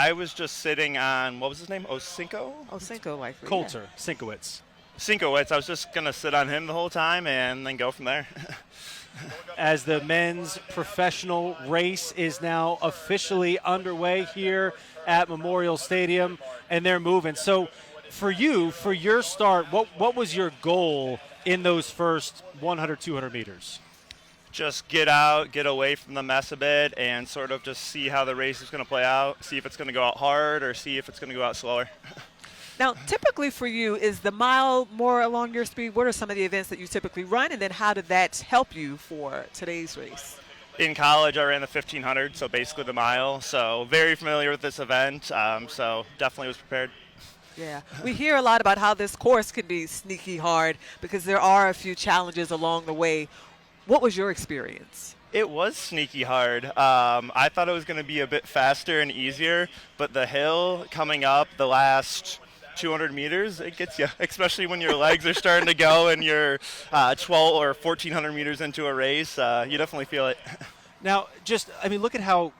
I was just sitting on, what was his name? Osinko? Cinco, likely. Coulter, Sinkowitz. Sinkowitz. I was just going to sit on him the whole time and then go from there. As the men's professional race is now officially underway here at Memorial Stadium, and they're moving. So for you, for your start, what was your goal in those first 100, 200 meters? Just get out, get away from the mess a bit, and sort of just see how the race is going to play out, see if it's going to go out hard or see if it's going to go out slower. Now, typically for you, is the mile more along your speed? What are some of the events that you typically run, and then how did that help you for today's race? In college, I ran the 1500, so basically the mile. So very familiar with this event, so definitely was prepared. Yeah, we hear a lot about how this course can be sneaky hard because there are a few challenges along the way. What was your experience? It was sneaky hard. I thought it was going to be a bit faster and easier, but the hill coming up the last 200 meters, it gets you, especially when your legs are starting to go and you're 12 or 1,400 meters into a race. You definitely feel it. Now, look at how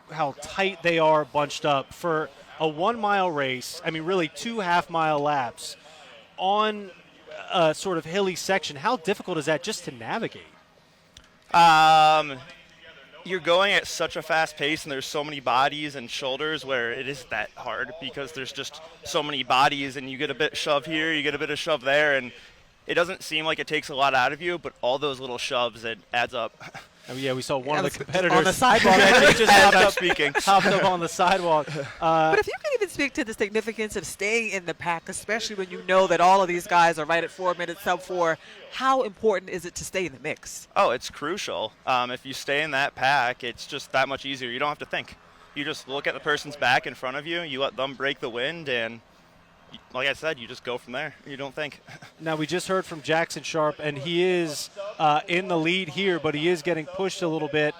tight they are bunched up. For a 1 mile race, really 2 half-mile laps on a sort of hilly section, how difficult is that just to navigate? You're going at such a fast pace and there's so many bodies and shoulders where it is that hard because there's just so many bodies and you get a bit shove here, you get a bit of shove there, and it doesn't seem like it takes a lot out of you, but all those little shoves, it adds up. Yeah, we saw one of the competitors on the sidewalk. just hopped up on the sidewalk. But if you can even speak to the significance of staying in the pack, especially when you know that all of these guys are right at 4 minutes, sub 4, how important is it to stay in the mix? Oh, it's crucial. If you stay in that pack, it's just that much easier. You don't have to think. You just look at the person's back in front of you, you let them break the wind, and like I said, you just go from there. You don't think. Now, we just heard from Jackson Sharp, and he is in the lead here, but he is getting pushed a little bit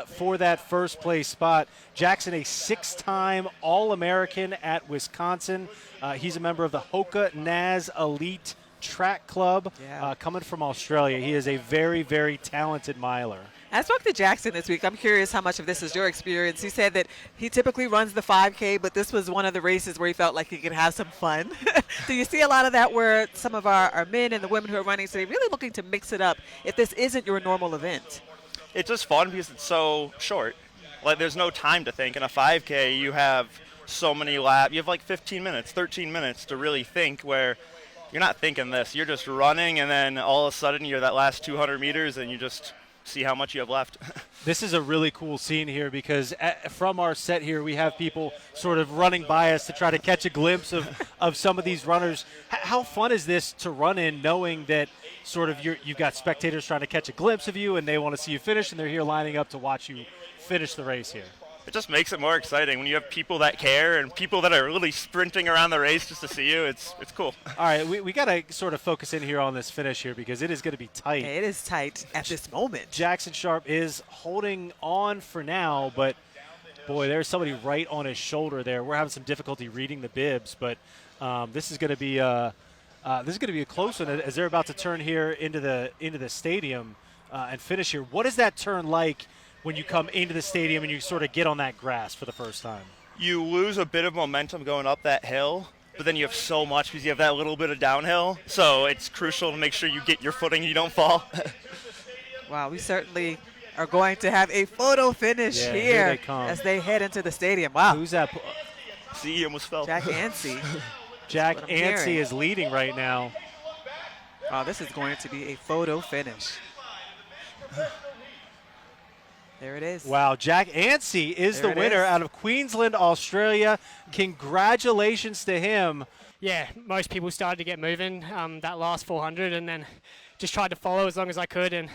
for that first place spot. Jackson, a 6-time All-American at Wisconsin. He's a member of the Hoka Naz Elite Track Club, coming from Australia. He is a very, very talented miler. I spoke to Jackson this week. I'm curious how much of this is your experience. He said that he typically runs the 5K, but this was one of the races where he felt like he could have some fun. Do you see a lot of that where some of our men and the women who are running today really looking to mix it up if this isn't your normal event? It's just fun because it's so short. Like, there's no time to think. In a 5K, you have so many laps. You have like 15 minutes, 13 minutes to really think, where you're not thinking this. You're just running, and then all of a sudden you're that last 200 meters, and you just see how much you have left. This is a really cool scene here because from our set here, we have people sort of running by us to try to catch a glimpse of some of these runners. How fun is this to run in knowing that sort of you've got spectators trying to catch a glimpse of you and they want to see you finish and they're here lining up to watch you finish the race here? It just makes it more exciting when you have people that care and people that are really sprinting around the race just to see you. It's cool. All right, we got to sort of focus in here on this finish here because it is going to be tight. It is tight at this moment. Jackson Sharp is holding on for now, but boy, there's somebody right on his shoulder there. We're having some difficulty reading the bibs, but this is going to be a close one as they're about to turn here into the stadium and finish here. What is that turn like when you come into the stadium and you sort of get on that grass for the first time? You lose a bit of momentum going up that hill, but then you have so much because you have that little bit of downhill. So it's crucial to make sure you get your footing and you don't fall. Wow, we certainly are going to have a photo finish here as they head into the stadium. Wow. Who's that? See, he almost fell. Jack Ansey. Jack Ansey is leading right now. Wow, this is going to be a photo finish. There it is. Wow, Jack Ansey is the winner out of Queensland, Australia. Congratulations to him. Yeah, most people started to get moving that last 400 and then just tried to follow as long as I could. And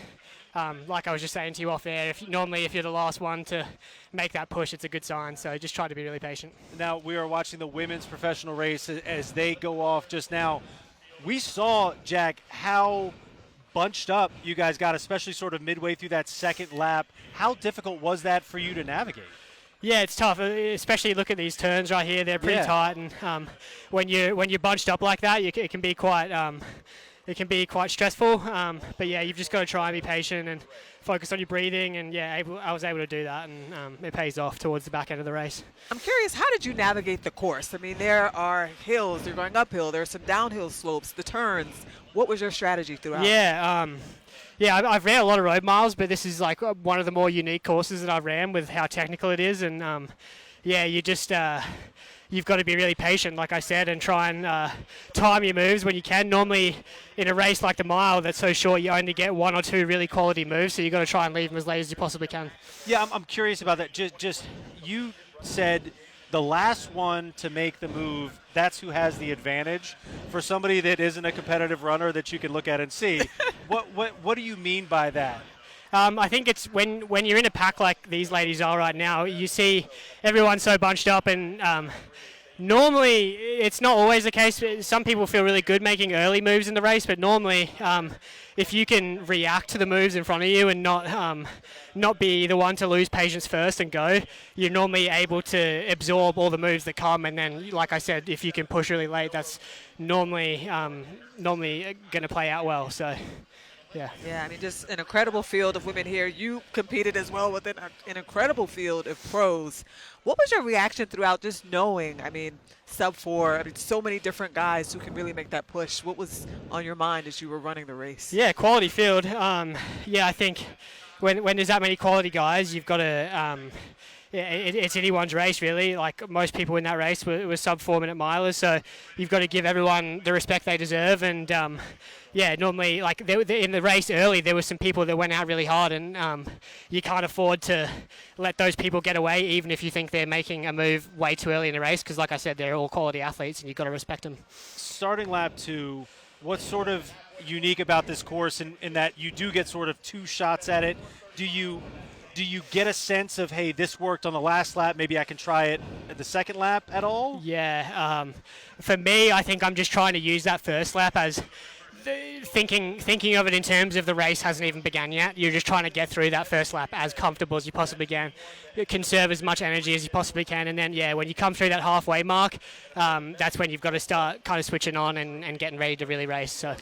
like I was just saying to you off air, normally if you're the last one to make that push, it's a good sign. So just try to be really patient. Now we are watching the women's professional race as they go off just now. We saw, Jack, how bunched up you guys got, especially sort of midway through that second lap. How difficult was that for you to navigate? Yeah, it's tough, especially look at these turns right here. They're pretty tight, and when you're bunched up like that, it can be quite it can be quite stressful. But yeah, you've just got to try and be patient and focus on your breathing. And yeah, I was able to do that, and it pays off towards the back end of the race. I'm curious, how did you navigate the course? I mean, there are hills, you're going uphill, there are some downhill slopes, the turns. What was your strategy throughout? Yeah, I've ran a lot of road miles, but this is like one of the more unique courses that I've ran with how technical it is. And yeah, you just you've got to be really patient, like I said, and try and time your moves when you can. Normally, in a race like the mile that's so short, you only get one or two really quality moves, so you've got to try and leave them as late as you possibly can. Yeah, I'm curious about that. Just you said the last one to make the move, that's who has the advantage. For somebody that isn't a competitive runner that you can look at and see, what do you mean by that? I think it's when you're in a pack like these ladies are right now, you see everyone so bunched up, and normally it's not always the case. Some people feel really good making early moves in the race, but normally if you can react to the moves in front of you and not be the one to lose patience first and go, you're normally able to absorb all the moves that come. And then, like I said, if you can push really late, that's normally going to play out well. So. Yeah. Yeah, I mean, just an incredible field of women here. You competed as well with an incredible field of pros. What was your reaction throughout just knowing, I mean, sub-4, I mean, so many different guys who can really make that push. What was on your mind as you were running the race? Yeah, quality field. Yeah, I think when there's that many quality guys, you've got to it's anyone's race, really. Like most people in that race were sub-4 minute milers, so you've got to give everyone the respect they deserve. And yeah, normally, like in the race early, there were some people that went out really hard, and you can't afford to let those people get away, even if you think they're making a move way too early in the race, because like I said, they're all quality athletes, and you've got to respect them. Starting lap 2, what's sort of unique about this course in that you do get sort of 2 shots at it? Do you get a sense of, hey, this worked on the last lap, maybe I can try it at the second lap at all? Yeah, for me, I think I'm just trying to use that first lap as thinking of it in terms of the race hasn't even begun yet. You're just trying to get through that first lap as comfortable as you possibly can. Conserve as much energy as you possibly can, and then, yeah, when you come through that halfway mark, that's when you've got to start kind of switching on and getting ready to really race. So.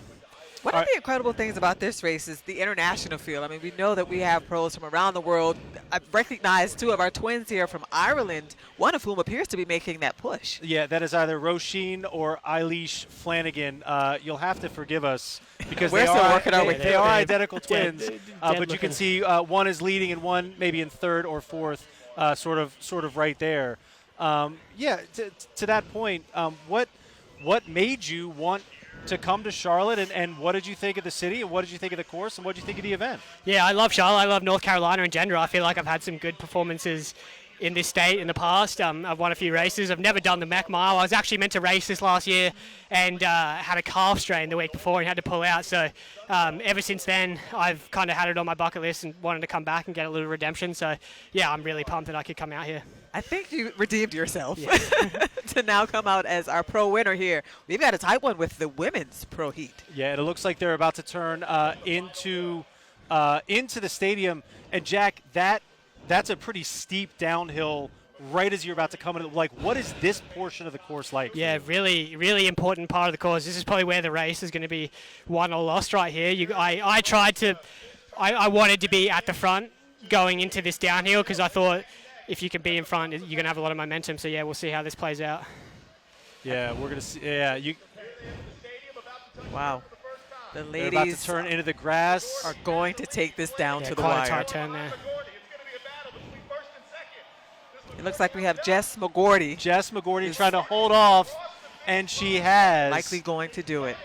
One of the incredible things about this race is the international field. I mean, we know that we have pros from around the world. I've recognized 2 of our twins here from Ireland, one of whom appears to be making that push. Yeah, that is either Roisin or Eilish Flanagan. You'll have to forgive us because We're still working our way through they are it. identical twins, but you can see one is leading and one maybe in 3rd or 4th, sort of right there. Yeah, to that point, what made you want to come to Charlotte, and what did you think of the city, and what did you think of the course, and what did you think of the event? Yeah, I love Charlotte. I love North Carolina in general. I feel like I've had some good performances in this state in the past. I've won a few races. I've never done the Meck Mile. I was actually meant to race this last year and had a calf strain the week before and had to pull out. So ever since then, I've kind of had it on my bucket list and wanted to come back and get a little redemption. So yeah, I'm really pumped that I could come out here. I think you redeemed yourself Yeah. to now come out as our pro winner here. We've got a tight one with the women's pro heat. Yeah, and it looks like they're about to turn into the stadium. And Jack, that's a pretty steep downhill right as you're about to come in. Like, what is this portion of the course like? Yeah, really, really important part of the course. This is probably where the race is going to be won or lost right here. I wanted to be at the front going into this downhill because I thought if you can be in front, you're going to have a lot of momentum. So, yeah, we'll see how this plays out. Yeah, we're going to see. Yeah, Wow. The they're about to ladies turn into the grass. are going to take this down to the quite wire. a tight turn there. It looks like we have Jess McGorty Jess McGorty trying to hold off, and she has. likely going to do it.